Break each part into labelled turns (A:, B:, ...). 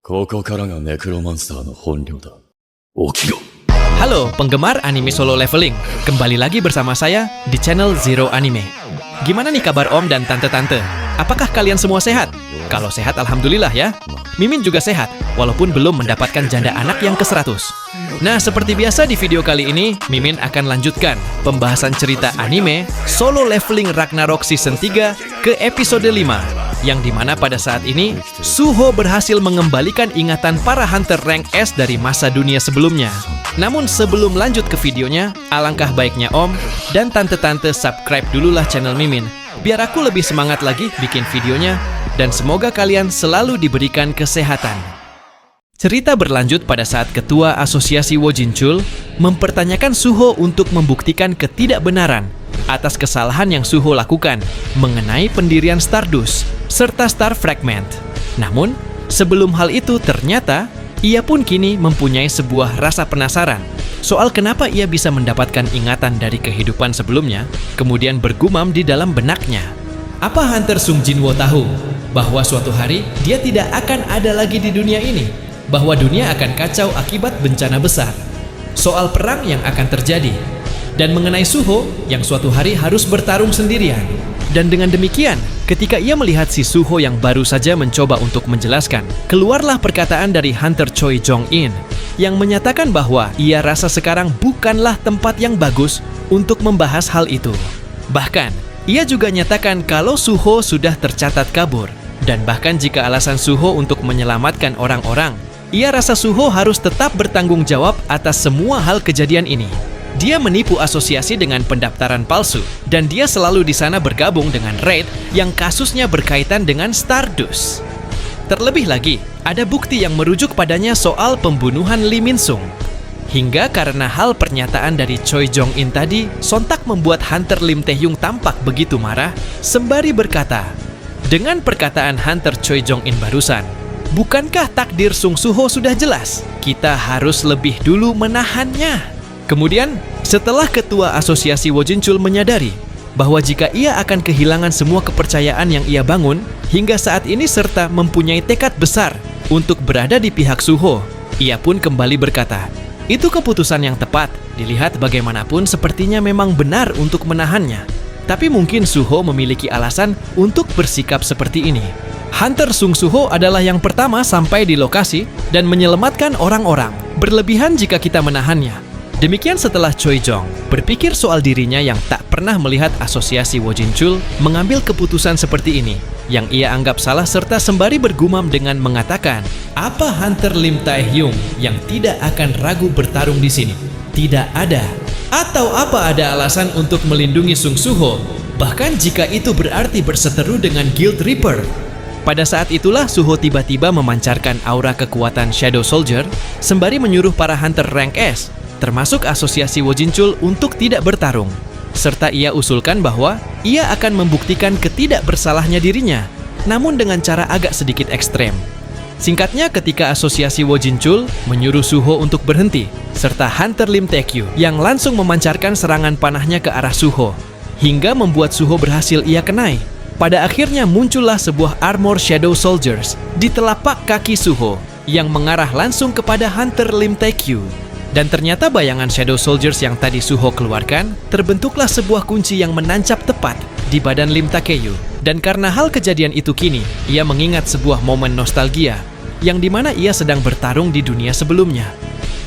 A: ここからがネクロマンサーの本領だ。起きろ。
B: Halo penggemar anime solo leveling, kembali lagi bersama saya di channel Zero Anime. Gimana nih kabar om dan tante-tante? Apakah kalian semua sehat? Kalau sehat alhamdulillah ya. Mimin juga sehat, walaupun belum mendapatkan janda anak yang ke-100. Nah, seperti biasa di video kali ini, Mimin akan lanjutkan pembahasan cerita anime Solo Leveling Ragnarok Season 3 ke episode 5. Yang dimana pada saat ini, Suho berhasil mengembalikan ingatan para hunter rank S dari masa dunia sebelumnya. Namun sebelum lanjut ke videonya, alangkah baiknya om dan tante-tante subscribe dululah channel Mimin, biar aku lebih semangat lagi bikin videonya, dan semoga kalian selalu diberikan kesehatan. Cerita berlanjut pada saat Ketua Asosiasi Wojinchul mempertanyakan Suho untuk membuktikan ketidakbenaran atas kesalahan yang Suho lakukan mengenai pendirian Stardust serta Star Fragment. Namun, sebelum hal itu ternyata ia pun kini mempunyai sebuah rasa penasaran soal kenapa ia bisa mendapatkan ingatan dari kehidupan sebelumnya, kemudian bergumam di dalam benaknya. Apa Hunter Sung Jinwo tahu bahwa suatu hari dia tidak akan ada lagi di dunia ini? Bahwa dunia akan kacau akibat bencana besar, soal perang yang akan terjadi, dan mengenai Suho yang suatu hari harus bertarung sendirian. Dan dengan demikian, ketika ia melihat si Suho yang baru saja mencoba untuk menjelaskan, keluarlah perkataan dari Hunter Choi Jong-in yang menyatakan bahwa ia rasa sekarang bukanlah tempat yang bagus untuk membahas hal itu. Bahkan, ia juga nyatakan kalau Suho sudah tercatat kabur. Dan bahkan jika alasan Suho untuk menyelamatkan orang-orang, ia rasa Suho harus tetap bertanggung jawab atas semua hal kejadian ini. Dia menipu asosiasi dengan pendaftaran palsu, dan dia selalu di sana bergabung dengan raid yang kasusnya berkaitan dengan Stardust. Terlebih lagi, ada bukti yang merujuk padanya soal pembunuhan Lee Min Sung. Hingga karena hal pernyataan dari Choi Jong-in tadi, sontak membuat Hunter Lim Tae-hyung tampak begitu marah, sembari berkata, dengan perkataan Hunter Choi Jong-in barusan, bukankah takdir Sung Suho sudah jelas? Kita harus lebih dulu menahannya. Kemudian, setelah Ketua Asosiasi Wojinchul menyadari bahwa jika ia akan kehilangan semua kepercayaan yang ia bangun hingga saat ini serta mempunyai tekad besar untuk berada di pihak Suho, ia pun kembali berkata, itu keputusan yang tepat, dilihat bagaimanapun sepertinya memang benar untuk menahannya. Tapi mungkin Suho memiliki alasan untuk bersikap seperti ini. Hunter Sung Suho adalah yang pertama sampai di lokasi dan menyelamatkan orang-orang. Berlebihan jika kita menahannya. Demikian setelah Choi Jong berpikir soal dirinya yang tak pernah melihat asosiasi Wojinchul mengambil keputusan seperti ini, yang ia anggap salah serta sembari bergumam dengan mengatakan, apa Hunter Lim Tae-hyung yang tidak akan ragu bertarung di sini? Tidak ada. Atau apa ada alasan untuk melindungi Sung Suho? Bahkan jika itu berarti berseteru dengan Guild Reaper. Pada saat itulah Suho tiba-tiba memancarkan aura kekuatan Shadow Soldier sembari menyuruh para hunter rank S, termasuk asosiasi Wojinchul untuk tidak bertarung. Serta ia usulkan bahwa ia akan membuktikan ketidakbersalahnya dirinya, namun dengan cara agak sedikit ekstrem. Singkatnya, ketika asosiasi Wojinchul menyuruh Suho untuk berhenti, serta Hunter Lim Tae-kyu yang langsung memancarkan serangan panahnya ke arah Suho, hingga membuat Suho berhasil ia kenai. Pada akhirnya muncullah sebuah armor Shadow Soldiers di telapak kaki Suho yang mengarah langsung kepada Hunter Lim Tae-kyu. Dan ternyata bayangan Shadow Soldiers yang tadi Suho keluarkan, terbentuklah sebuah kunci yang menancap tepat di badan Lim Tae-kyu. Dan karena hal kejadian itu kini, ia mengingat sebuah momen nostalgia, yang dimana ia sedang bertarung di dunia sebelumnya.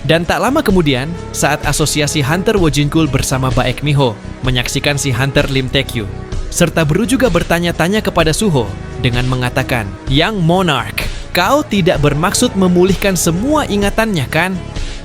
B: Dan tak lama kemudian, saat asosiasi Hunter Wojinchul bersama Baek Miho menyaksikan si Hunter Lim Tae-kyu, serta Bru juga bertanya-tanya kepada Suho dengan mengatakan, Young Monarch, kau tidak bermaksud memulihkan semua ingatannya kan?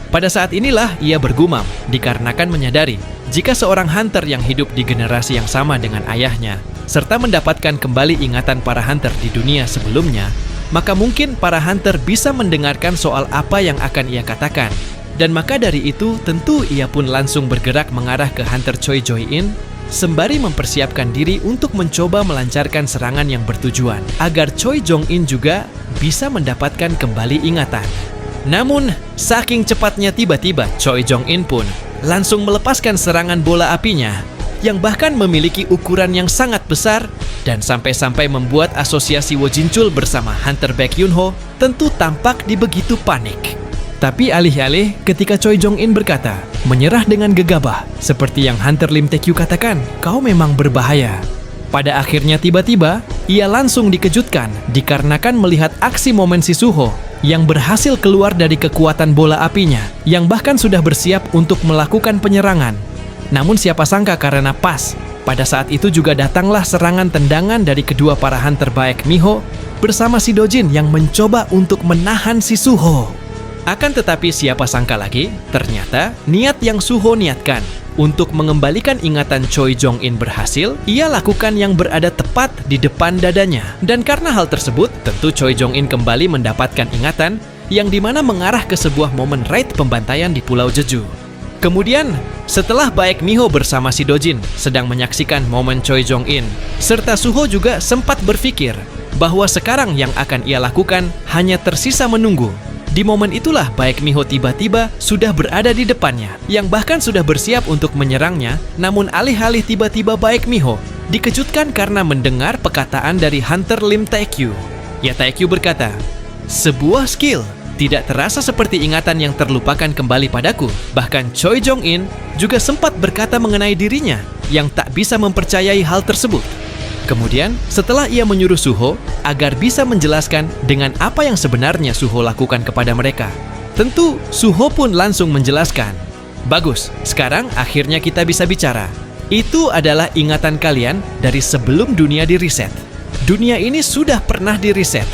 B: Pada saat inilah ia bergumam dikarenakan menyadari jika seorang hunter yang hidup di generasi yang sama dengan ayahnya serta mendapatkan kembali ingatan para hunter di dunia sebelumnya, maka mungkin para hunter bisa mendengarkan soal apa yang akan ia katakan. Dan maka dari itu tentu ia pun langsung bergerak mengarah ke Hunter Choi Jong-in sembari mempersiapkan diri untuk mencoba melancarkan serangan yang bertujuan agar Choi Jong-in juga bisa mendapatkan kembali ingatan. Namun, saking cepatnya tiba-tiba Choi Jong-in pun langsung melepaskan serangan bola apinya yang bahkan memiliki ukuran yang sangat besar dan sampai-sampai membuat asosiasi Wojinchul bersama Hunter Baek Yunho tentu tampak di begitu panik. Tapi alih-alih ketika Choi Jong-in berkata, menyerah dengan gegabah, seperti yang Hunter Lim Tae-kyu katakan, kau memang berbahaya. Pada akhirnya tiba-tiba, ia langsung dikejutkan dikarenakan melihat aksi momen si Suho yang berhasil keluar dari kekuatan bola apinya, yang bahkan sudah bersiap untuk melakukan penyerangan. Namun siapa sangka karena pas, pada saat itu juga datanglah serangan tendangan dari kedua para Hunter Baek Miho bersama si Dojin yang mencoba untuk menahan si Suho. Akan tetapi siapa sangka lagi, ternyata niat yang Suho niatkan untuk mengembalikan ingatan Choi Jong-in berhasil, ia lakukan yang berada tepat di depan dadanya. Dan karena hal tersebut, tentu Choi Jong-in kembali mendapatkan ingatan yang dimana mengarah ke sebuah momen raid pembantaian di Pulau Jeju. Kemudian, setelah Baek Miho bersama si Dojin sedang menyaksikan momen Choi Jong-in, serta Suho juga sempat berpikir bahwa sekarang yang akan ia lakukan hanya tersisa menunggu. Di momen itulah Baek Miho tiba-tiba sudah berada di depannya, yang bahkan sudah bersiap untuk menyerangnya, namun alih-alih tiba-tiba Baek Miho dikejutkan karena mendengar perkataan dari Hunter Lim Tae-kyu. Ya, Tae-kyu berkata, sebuah skill tidak terasa seperti ingatan yang terlupakan kembali padaku. Bahkan Choi Jong-in juga sempat berkata mengenai dirinya yang tak bisa mempercayai hal tersebut. Kemudian, setelah ia menyuruh Suho agar bisa menjelaskan dengan apa yang sebenarnya Suho lakukan kepada mereka, tentu Suho pun langsung menjelaskan. Bagus, sekarang akhirnya kita bisa bicara. Itu adalah ingatan kalian dari sebelum dunia di-reset. Dunia ini sudah pernah di-reset.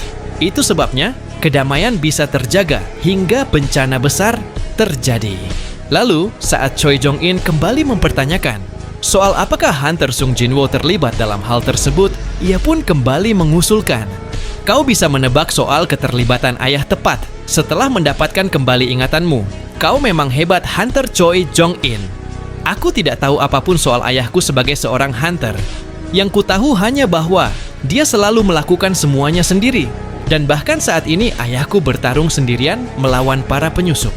B: Itu sebabnya kedamaian bisa terjaga hingga bencana besar terjadi. Lalu, saat Choi Jong-in kembali mempertanyakan soal apakah Hunter Sung Jinwo terlibat dalam hal tersebut, ia pun kembali mengusulkan, kau bisa menebak soal keterlibatan ayah tepat setelah mendapatkan kembali ingatanmu. Kau memang hebat, Hunter Choi Jong-in. Aku tidak tahu apapun soal ayahku sebagai seorang hunter. Yang ku tahu hanya bahwa dia selalu melakukan semuanya sendiri. Dan bahkan saat ini ayahku bertarung sendirian melawan para penyusup.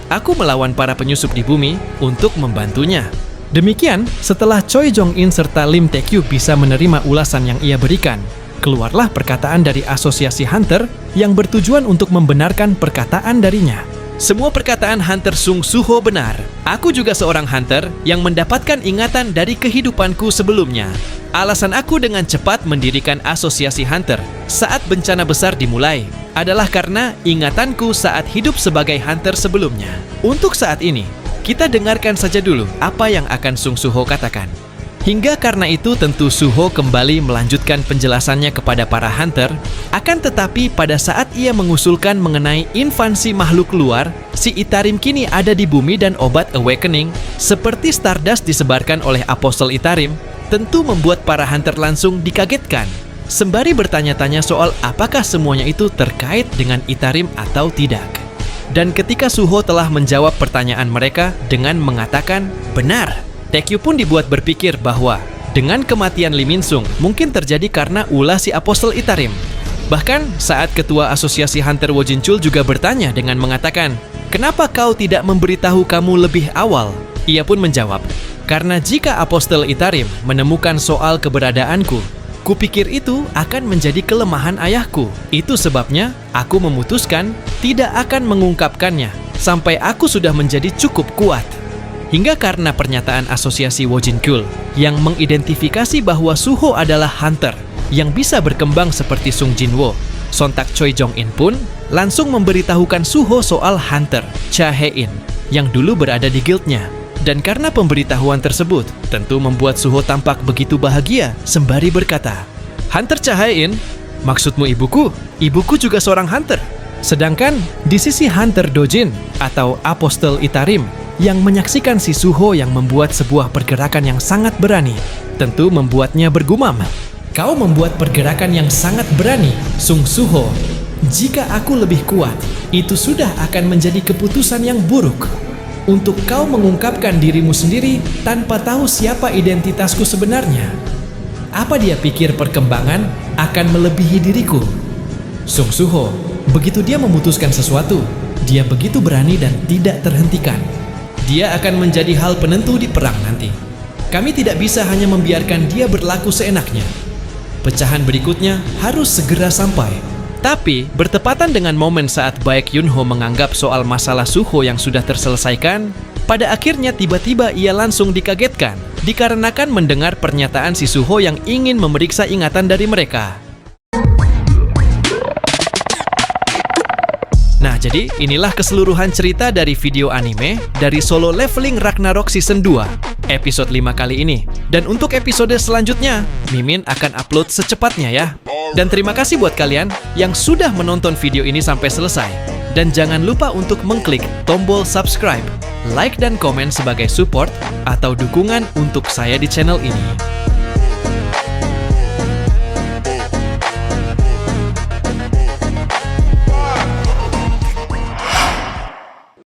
B: Aku melawan para penyusup di bumi untuk membantunya. Demikian, setelah Choi Jong-in serta Lim Tae-kyu bisa menerima ulasan yang ia berikan, keluarlah perkataan dari asosiasi Hunter yang bertujuan untuk membenarkan perkataan darinya. Semua perkataan Hunter Sung Suho benar. Aku juga seorang Hunter yang mendapatkan ingatan dari kehidupanku sebelumnya. Alasan aku dengan cepat mendirikan asosiasi Hunter saat bencana besar dimulai adalah karena ingatanku saat hidup sebagai Hunter sebelumnya. Untuk saat ini, kita dengarkan saja dulu apa yang akan Sung Suho katakan. Hingga karena itu tentu Suho kembali melanjutkan penjelasannya kepada para Hunter. Akan tetapi pada saat ia mengusulkan mengenai invasi makhluk luar, si Itarim kini ada di bumi dan obat Awakening seperti Stardust disebarkan oleh Apostle Itarim, tentu membuat para Hunter langsung dikagetkan. Sembari bertanya-tanya soal apakah semuanya itu terkait dengan Itarim atau tidak. Dan ketika Suho telah menjawab pertanyaan mereka dengan mengatakan benar, Tae-kyu pun dibuat berpikir bahwa dengan kematian Lee Min-sung mungkin terjadi karena ulah si Apostle Itarim. Bahkan saat ketua asosiasi Hunter Wojinchul juga bertanya dengan mengatakan, kenapa kau tidak memberitahu kamu lebih awal? Ia pun menjawab, karena jika Apostle Itarim menemukan soal keberadaanku, kupikir itu akan menjadi kelemahan ayahku. Itu sebabnya aku memutuskan tidak akan mengungkapkannya sampai aku sudah menjadi cukup kuat. Hingga karena pernyataan asosiasi Wojinchul yang mengidentifikasi bahwa Suho adalah Hunter yang bisa berkembang seperti Sung Jinwo, sontak Choi Jong-in pun langsung memberitahukan Suho soal Hunter Cha Hae-in yang dulu berada di guildnya. Dan karena pemberitahuan tersebut tentu membuat Suho tampak begitu bahagia sembari berkata, Hunter Cha Hae-in, maksudmu ibuku? Ibuku juga seorang Hunter. Sedangkan di sisi Hunter Dojin atau Apostle Itarim yang menyaksikan si Suho yang membuat sebuah pergerakan yang sangat berani, tentu membuatnya bergumam. Kau membuat pergerakan yang sangat berani, Sung Suho. Jika aku lebih kuat, itu sudah akan menjadi keputusan yang buruk. Untuk kau mengungkapkan dirimu sendiri tanpa tahu siapa identitasku sebenarnya. Apa dia pikir perkembangan akan melebihi diriku? Sung Suho, begitu dia memutuskan sesuatu, dia begitu berani dan tidak terhentikan. Dia akan menjadi hal penentu di perang nanti. Kami tidak bisa hanya membiarkan dia berlaku seenaknya. pecahan berikutnya harus segera sampai. Tapi, bertepatan dengan momen saat Baek Yunho menganggap soal masalah Suho yang sudah terselesaikan, pada akhirnya tiba-tiba ia langsung dikagetkan dikarenakan mendengar pernyataan si Suho yang ingin memeriksa ingatan dari mereka. Nah, jadi inilah keseluruhan cerita dari video anime dari Solo Leveling Ragnarok Season 2, episode 5 kali ini. Dan untuk episode selanjutnya, Mimin akan upload secepatnya ya. Dan terima kasih buat kalian yang sudah menonton video ini sampai selesai. Dan jangan lupa untuk mengklik tombol subscribe, like dan komen sebagai support atau dukungan untuk saya di channel ini.